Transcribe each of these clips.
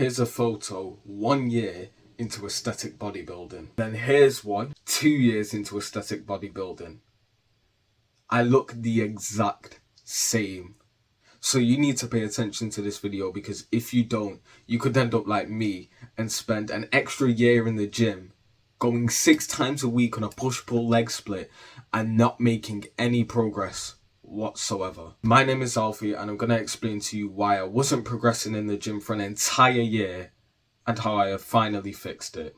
Here's a photo 1 year into aesthetic bodybuilding. Then here's one 2 years into aesthetic bodybuilding. I look the exact same. So you need to pay attention to this video, because if you don't, you could end up like me and spend an extra year in the gym going 6 times a week on a push-pull leg split and not making any progress whatsoever. My name is Alfie, and I'm going to explain to you why I wasn't progressing in the gym for an entire year and how I have finally fixed it.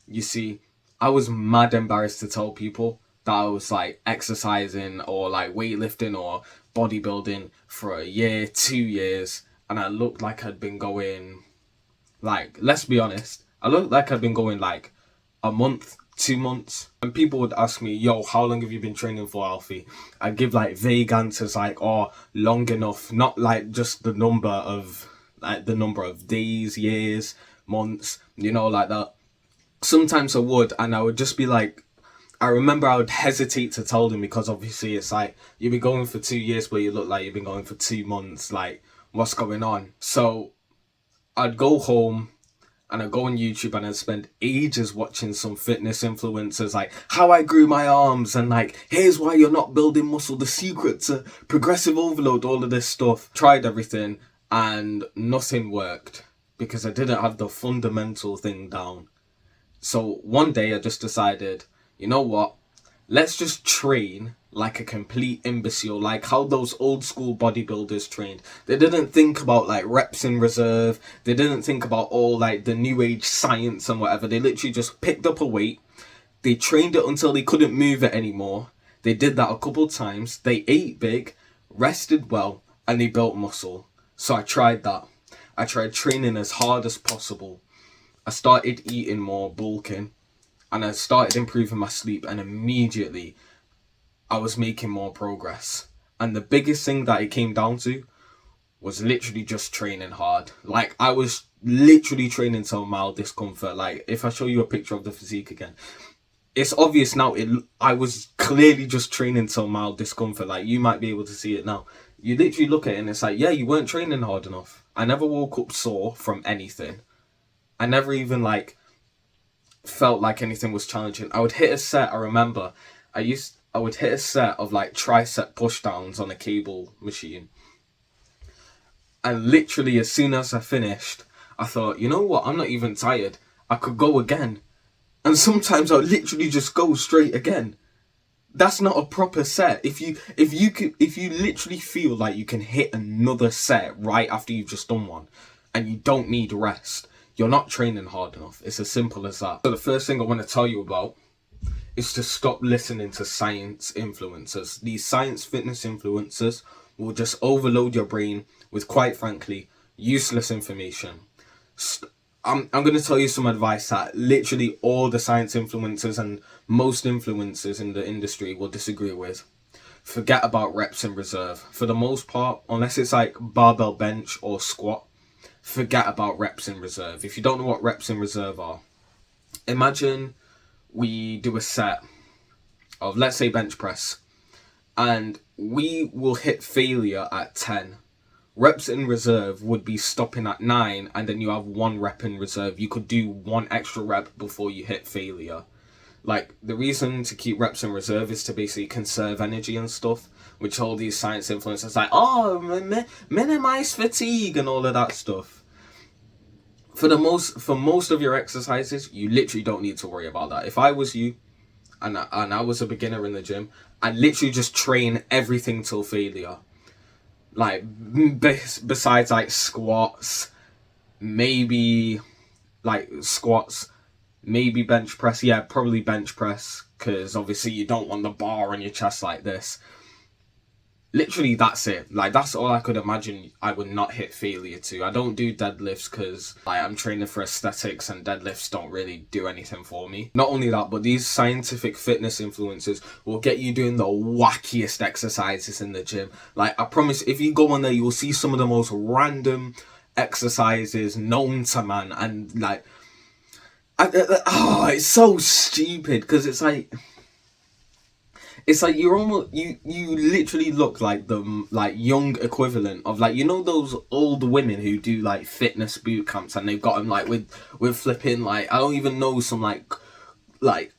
You see, I was mad embarrassed to tell people that I was like exercising or like weightlifting or bodybuilding for a year, 2 years, and I looked like I'd been going, like, let's be honest, I looked like I'd been going like a month, 2 months. And people would ask me, yo, how long have you been training for, Alfie? I give like vague answers like, oh, long enough, not like just the number of days, years, months, like that. Sometimes I would, and I would just be like, I remember I would hesitate to tell them, because obviously it's like, you've been going for 2 years but you look like you've been going for 2 months, like, what's going on? So I'd go home and I'd go on YouTube and I'd spend ages watching some fitness influencers, like how I grew my arms and like, here's why you're not building muscle, the secret to progressive overload, all of this stuff. Tried everything and nothing worked because I didn't have the fundamental thing down. So one day I just decided, you know what? Let's just train like a complete imbecile, like how those old school bodybuilders trained. They didn't think about like reps in reserve. They didn't think about all like the new age science and whatever. They literally just picked up a weight. They trained it until they couldn't move it anymore. They did that a couple times. They ate big, rested well, and they built muscle. So I tried that. I tried training as hard as possible. I started eating more, bulking, and I started improving my sleep, and immediately I was making more progress. And the biggest thing that it came down to was literally just training hard. Like, I was literally training to mild discomfort. Like, if I show you a picture of the physique again, it's obvious now. I was clearly just training to mild discomfort. Like, you might be able to see it now. You literally look at it and it's like, yeah, you weren't training hard enough. I never woke up sore from anything. I never even like felt like anything was challenging. I would hit a set. I remember I would hit a set of like tricep push downs on a cable machine, and literally as soon as I finished, I thought, you know what, I'm not even tired, I could go again. And sometimes I'll literally just go straight again. That's not a proper set. If you literally feel like you can hit another set right after you've just done one and you don't need rest, you're not training hard enough. It's as simple as that. So the first thing I want to tell you about is to stop listening to science influencers. These science fitness influencers will just overload your brain with, quite frankly, useless information. I'm going to tell you some advice that literally all the science influencers and most influencers in the industry will disagree with. Forget about reps in reserve. For the most part, unless it's like barbell bench or squat, forget about reps in reserve. If you don't know what reps in reserve are, imagine we do a set of, let's say, bench press, and we will hit failure at 10. Reps in reserve would be stopping at 9, and then you have 1 rep in reserve. You could do 1 extra rep before you hit failure. Like, the reason to keep reps in reserve is to basically conserve energy and stuff, which all these science influencers like, oh, minimize fatigue and all of that stuff. For most of your exercises, you literally don't need to worry about that. If I was you and I was a beginner in the gym, I'd literally just train everything till failure. Like, besides like squats, maybe bench press. Yeah, probably bench press, because obviously you don't want the bar on your chest like this. Literally, that's it. Like, that's all I could imagine I would not hit failure to. I don't do deadlifts because like, I'm training for aesthetics and deadlifts don't really do anything for me. Not only that, but these scientific fitness influencers will get you doing the wackiest exercises in the gym. Like, I promise, if you go on there, you will see some of the most random exercises known to man. And like, it's so stupid, because it's like, It's like you're almost you literally look like the like young equivalent of like, you know, those old women who do like fitness boot camps and they've got them like with flipping like, I don't even know, some like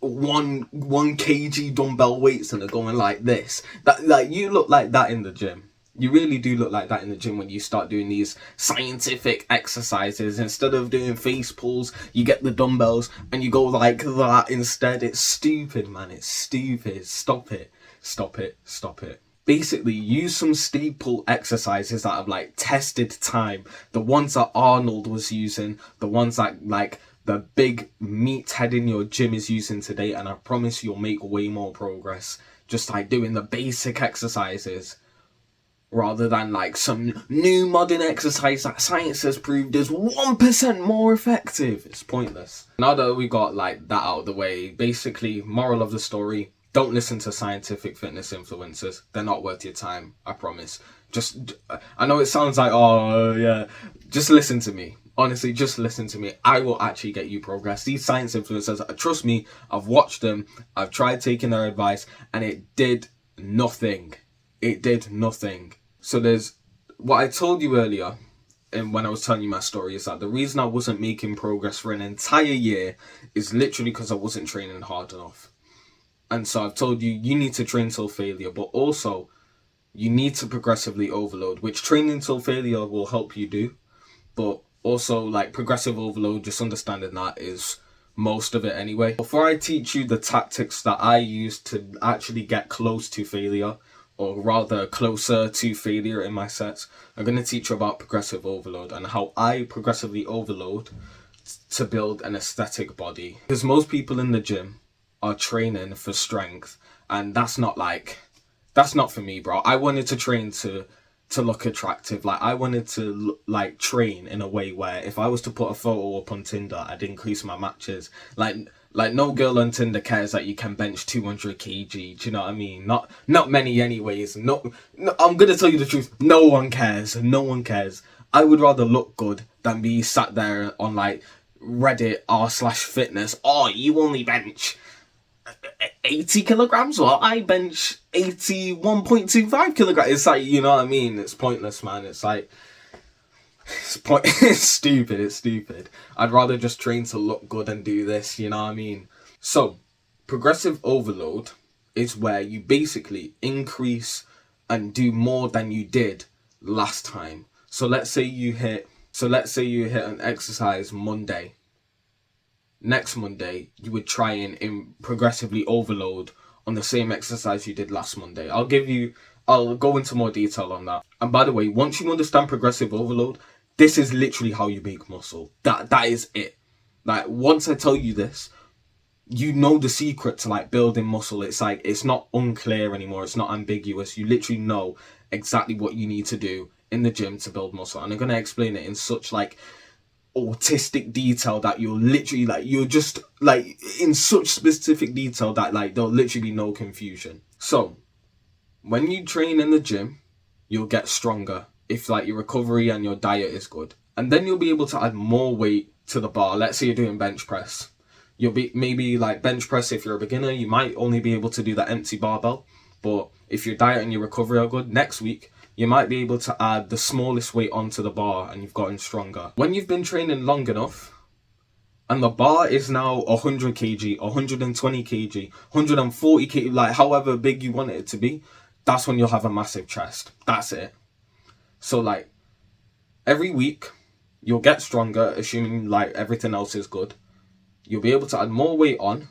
one kg dumbbell weights and they're going like this. That, like, you look like that in the gym. You really do look like that in the gym when you start doing these scientific exercises. Instead of doing face pulls, you get the dumbbells and you go like that instead. It's stupid, man. It's stupid. Stop it. Stop it. Stop it. Basically, use some staple exercises that have like tested time. The ones that Arnold was using, the ones that like the big meathead in your gym is using today, and I promise you'll make way more progress just like doing the basic exercises, rather than like some new modern exercise that science has proved is 1% more effective. It's pointless. Now that we got like that out of the way, basically, moral of the story, don't listen to scientific fitness influencers. They're not worth your time, I promise. Just, I know it sounds like, oh yeah, just listen to me. Honestly, just listen to me. I will actually get you progress. These science influencers, trust me, I've watched them, I've tried taking their advice, and it did nothing. It did nothing. So there's what I told you earlier, and when I was telling you my story, is that the reason I wasn't making progress for an entire year is literally because I wasn't training hard enough. And so I've told you, you need to train till failure, but also you need to progressively overload, which training till failure will help you do. But also, like, progressive overload, just understanding that is most of it anyway. Before I teach you the tactics that I use to actually get close to failure, or rather closer to failure in my sets, I'm going to teach you about progressive overload and how I progressively overload to build an aesthetic body. Because most people in the gym are training for strength, and that's not for me, bro. I wanted to train to look attractive. Like, I wanted to like train in a way where if I was to put a photo up on Tinder, I'd increase my matches. Like no girl on Tinder cares that you can bench 200 kg. Do you know what I mean? Not many anyways. No, I'm gonna tell you the truth. No one cares. No one cares. I would rather look good than be sat there on like Reddit r/fitness. Oh, you only bench 80 kilograms? Well, I bench 81.25 kilograms. It's like, you know what I mean? It's pointless, man. It's like, it's stupid. It's stupid. I'd rather just train to look good and do this, you know what I mean? So, progressive overload is where you basically increase and do more than you did last time. So let's say you hit an exercise Monday. Next Monday, you would try and progressively overload on the same exercise you did last Monday. I'll go into more detail on that. And by the way, once you understand progressive overload, this is literally how you make muscle. That is it. Like, once I tell you this, you know the secret to like building muscle. It's like, it's not unclear anymore. It's not ambiguous. You literally know exactly what you need to do in the gym to build muscle. And I'm going to explain it in such like autistic detail that you're literally like, you're just like in such specific detail that like there'll literally be no confusion. So when you train in the gym, you'll get stronger if like your recovery and your diet is good, and then you'll be able to add more weight to the bar. Let's say you're doing bench press. You'll be maybe like bench press, if you're a beginner, you might only be able to do that empty barbell, but if your diet and your recovery are good, next week you might be able to add the smallest weight onto the bar and you've gotten stronger. When you've been training long enough and the bar is now 100 kg, 120 kg, 140 kg, like however big you want it to be, that's when you'll have a massive chest. That's it. So like every week you'll get stronger, assuming like everything else is good. You'll be able to add more weight on.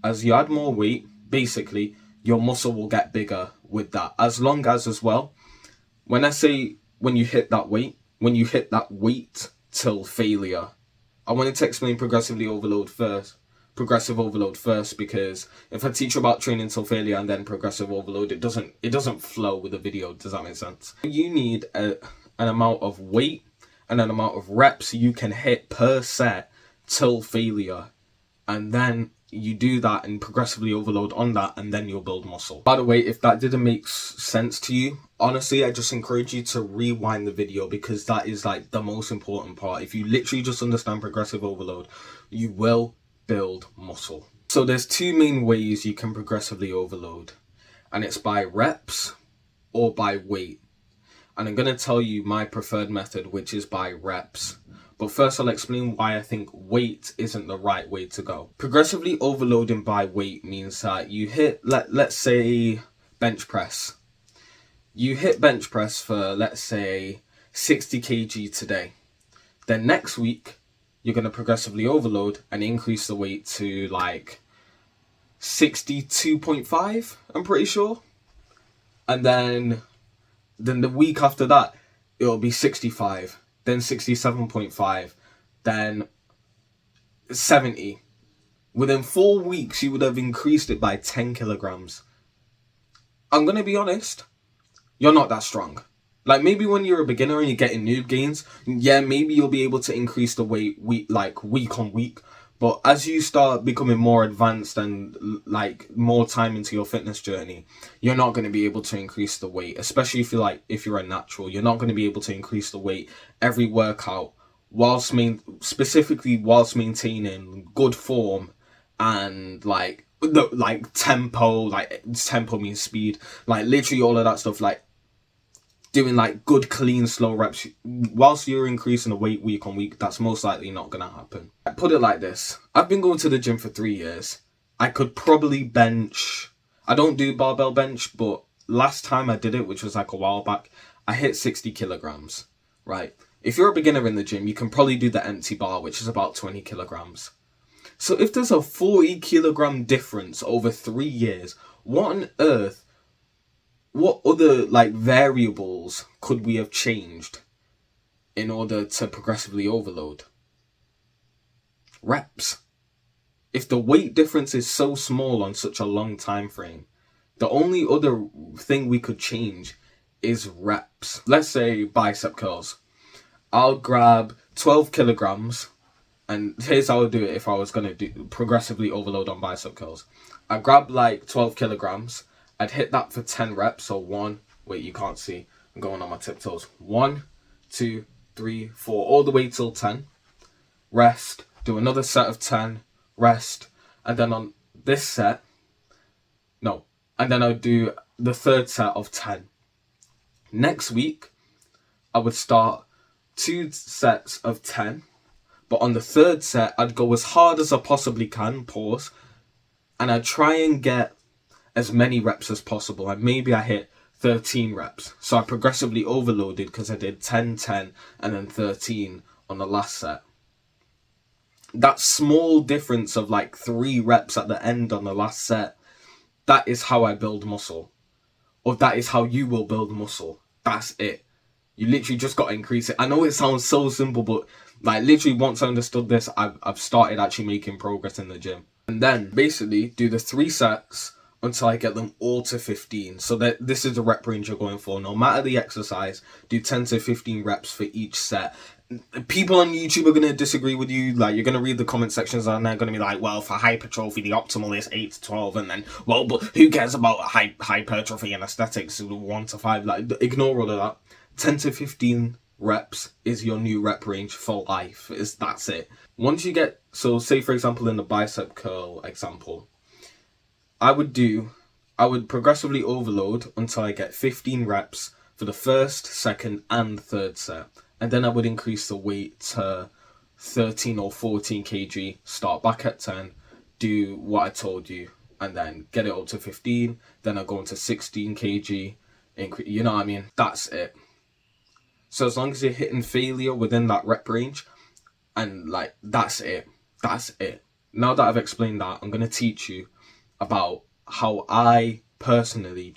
As you add more weight, basically your muscle will get bigger with that. As long as well, when I say when you hit that weight till failure, I wanted to explain progressive overload first, because if I teach you about training till failure and then progressive overload, it doesn't flow with the video. Does that make sense? You need an amount of weight and an amount of reps you can hit per set till failure, and then you do that and progressively overload on that, and then you'll build muscle. By the way, if that didn't make sense to you, honestly, I just encourage you to rewind the video, because that is like the most important part. If you literally just understand progressive overload, you will build muscle. So there's two main ways you can progressively overload. and it's by reps or by weight. And I'm going to tell you my preferred method, which is by reps. But first I'll explain why I think weight isn't the right way to go. Progressively overloading by weight means that you hit, let's say, bench press. You hit bench press for, let's say, 60 kg today. Then next week, you're going to progressively overload and increase the weight to like 62.5, I'm pretty sure. And then the week after that, it'll be 65, then 67.5, then 70. Within 4 weeks, you would have increased it by 10 kilograms. I'm going to be honest, you're not that strong. Like, maybe when you're a beginner and you're getting noob gains, yeah, maybe you'll be able to increase the weight week on week. But as you start becoming more advanced and like more time into your fitness journey, you're not going to be able to increase the weight, especially if you're a natural. You're not going to be able to increase the weight every workout whilst maintaining good form and tempo. Like, tempo means speed. Like, literally all of that stuff. Like, doing like good, clean, slow reps whilst you're increasing the weight week on week, that's most likely not gonna happen. I put it like this: I've been going to the gym for 3 years. I could probably bench. I don't do barbell bench, but last time I did it, which was like a while back, I hit 60 kilograms. Right? If you're a beginner in the gym, you can probably do the empty bar, which is about 20 kilograms. So if there's a 40 kilogram difference over 3 years, what on earth? What other like variables could we have changed in order to progressively overload? Reps. If the weight difference is so small on such a long time frame, the only other thing we could change is reps. Let's say bicep curls. I'll grab 12 kilograms, and here's how I would do it if I was going to do progressively overload on bicep curls. I grab like 12 kilograms. I'd hit that for 10 reps. So you can't see. I'm going on my tiptoes. 1, 2, 3, 4, all the way till 10. Rest. Do another set of 10. Rest. And then on this set, and then I'd do the third set of 10. Next week, I would start 2 sets of 10. But on the third set, I'd go as hard as I possibly can, and I'd try and get as many reps as possible, and maybe I hit 13 reps. So I progressively overloaded because I did 10, 10, and then 13 on the last set. That small difference of like 3 reps at the end on the last set, that is how I build muscle. Or that is how you will build muscle. That's it. You literally just got to increase it. I know it sounds so simple, but like literally once I understood this, I've started actually making progress in the gym. And then basically do the 3 sets until I get them all to 15. So that this is the rep range you're going for. No matter the exercise, do 10 to 15 reps for each set. People on YouTube are going to disagree with you. Like, you're going to read the comment sections and they're going to be like, well, for hypertrophy, the optimal is 8 to 12. And then, well, but who cares about hypertrophy and aesthetics? 1 to 5. Like, ignore all of that. 10 to 15 reps is your new rep range for life. That's it. Once you get, so say for example in the bicep curl example, I would progressively overload until I get 15 reps for the first, second, and third set. And then I would increase the weight to 13 or 14 kg, start back at 10, do what I told you, and then get it up to 15. Then I go into 16 kg, you know what I mean? That's it. So as long as you're hitting failure within that rep range, and like, that's it. That's it. Now that I've explained that, I'm going to teach you about how I personally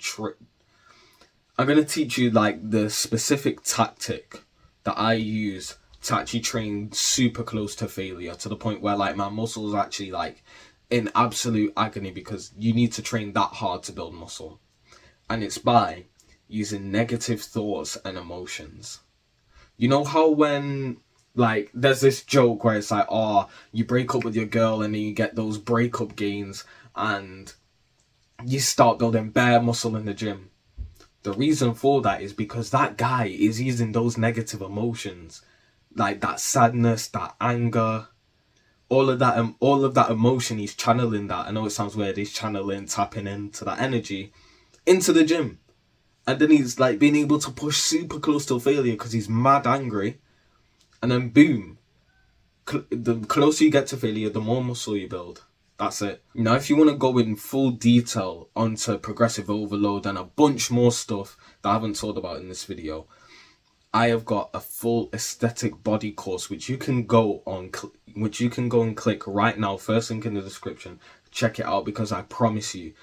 I'm going to teach you like the specific tactic that I use to actually train super close to failure, to the point where like my muscles actually like in absolute agony, because you need to train that hard to build muscle. And it's by using negative thoughts and emotions. You know how when like there's this joke where it's like, oh, you break up with your girl and then you get those breakup gains and you start building bare muscle in the gym. The reason for that is because that guy is using those negative emotions, like that sadness, that anger, all of that emotion. He's channeling that. I know it sounds weird. He's channeling, tapping into that energy into the gym. And then he's like being able to push super close to failure because he's mad angry. And then boom, the closer you get to failure, the more muscle you build. That's it. Now, if you want to go in full detail onto progressive overload and a bunch more stuff that I haven't talked about in this video, I have got a full aesthetic body course which you can go on, and click right now. First link in the description. Check it out, because I promise you,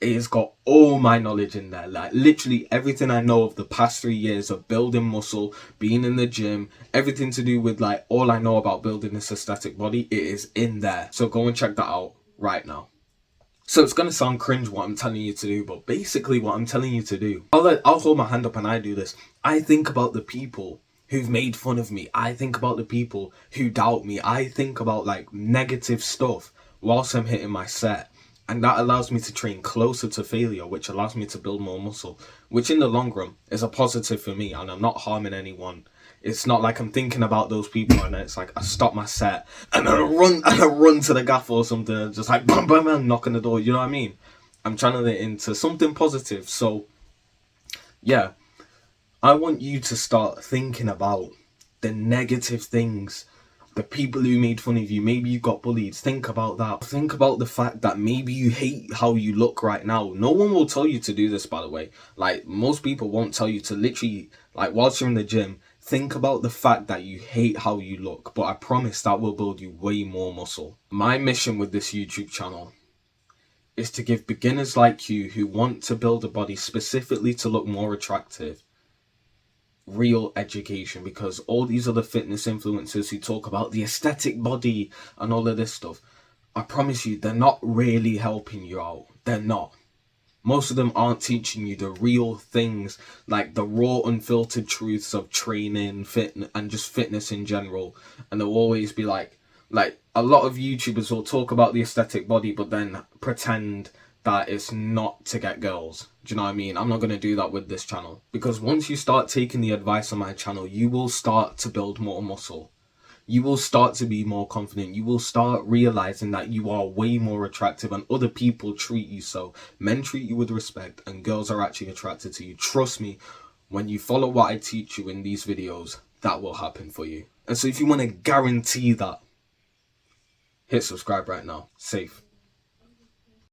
it has got all my knowledge in there. Like literally everything I know of the past 3 years of building muscle, being in the gym, everything to do with like all I know about building this aesthetic body, it is in there. So go and check that out right now. So it's going to sound cringe what I'm telling you to do, but basically what I'm telling you to do, I'll hold my hand up and I do this. I think about the people who've made fun of me. I think about the people who doubt me. I think about like negative stuff whilst I'm hitting my set. And that allows me to train closer to failure, which allows me to build more muscle, which in the long run is a positive for me, and I'm not harming anyone. It's not like I'm thinking about those people and it's like I stop my set and I run to the gaff or something and just like bam bam bam, knock on the door. You know what I mean? I'm channeling it into something positive. So yeah, I want you to start thinking about the negative things, the people who made fun of you. Maybe you got bullied. Think about that. Think about the fact that maybe you hate how you look right now. No one will tell you to do this, by the way. Like, most people won't tell you to literally, like, whilst you're in the gym, think about the fact that you hate how you look. But I promise that will build you way more muscle. My mission with this YouTube channel is to give beginners like you who want to build a body specifically to look more attractive real education, because all these other fitness influencers who talk about the aesthetic body and all of this stuff, I promise you, they're not really helping you out. They're not. Most of them aren't teaching you the real things, like the raw, unfiltered truths of training, fitness, and just fitness in general. And they'll always be like a lot of YouTubers will talk about the aesthetic body, but then pretend that it's not to get girls. Do you know what I mean? I'm not going to do that with this channel, because once you start taking the advice on my channel, you will start to build more muscle. You will start to be more confident. You will start realizing that you are way more attractive and other people treat you so. Men treat you with respect and girls are actually attracted to you. Trust me, when you follow what I teach you in these videos, that will happen for you. And so if you want to guarantee that, hit subscribe right now. Safe.